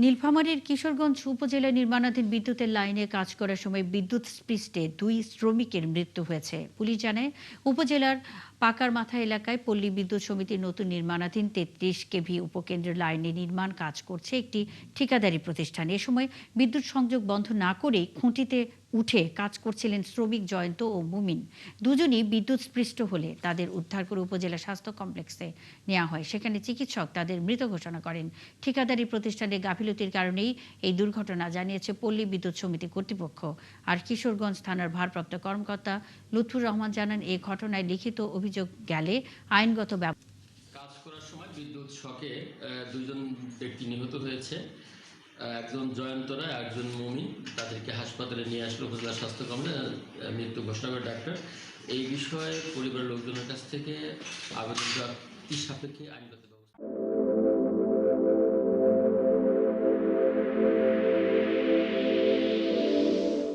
নীলফামারীর কিশোরগঞ্জ উপজেলায় নির্মাণাধীন বিদ্যুতের লাইনে কাজ করার সময় বিদ্যুৎস্পৃষ্টে ২ শ্রমিকের মৃত্যু হয়েছে। পুলিশ জানায়, উপজেলার পাকারমাথা এলাকায় পল্লী বিদ্যুৎ সমিতির নতুন নির্মাণাধীন ৩৩ কেভি উপকেন্দ্রের লাইনে নির্মাণ কাজ করছে একটি ঠিকাদারি প্রতিষ্ঠান। এ সময় বিদ্যুৎ সংযোগ বন্ধ না করেই খুঁটিতে উঠে কাজ করছিলেন শ্রমিক জয়ন্ত ও মুমিন। দুজনই বিদ্যুৎস্পৃষ্ট হলে তাদের উদ্ধার করে উপজেলা স্বাস্থ্য কমপ্লেক্সে নেওয়া হয়। সেখানে চিকিৎসক তাদের মৃত ঘোষণা করেন। ঠিকাদারি প্রতিষ্ঠানের গাফিলতির কারণেই এই দুর্ঘটনা, জানিয়েছে পল্লী বিদ্যুৎ সমিতি কর্তৃপক্ষ। আর কিশোরগঞ্জ থানার ভারপ্রাপ্ত কর্মকর্তা লুৎফুর রহমান জানান, এই ঘটনায় লিখিত অভিযোগ গেলে আইনগত কাজ করার সময় বিদ্যুৎ শকে দুইজন ব্যক্তি নিহত হয়েছে। একজন জয়ন্ত রায়, একজন মুমিন। তাদেরকে হাসপাতালে নিয়ে আসলো উপজেলা স্বাস্থ্য কমপ্লেক্সে, মৃত্যু ঘোষণা করে ডাক্তার। এই বিষয়ে পরিবারের লোকজনের কাছ থেকে আবেদন প্রাপ্তির সাপেক্ষে আইনগত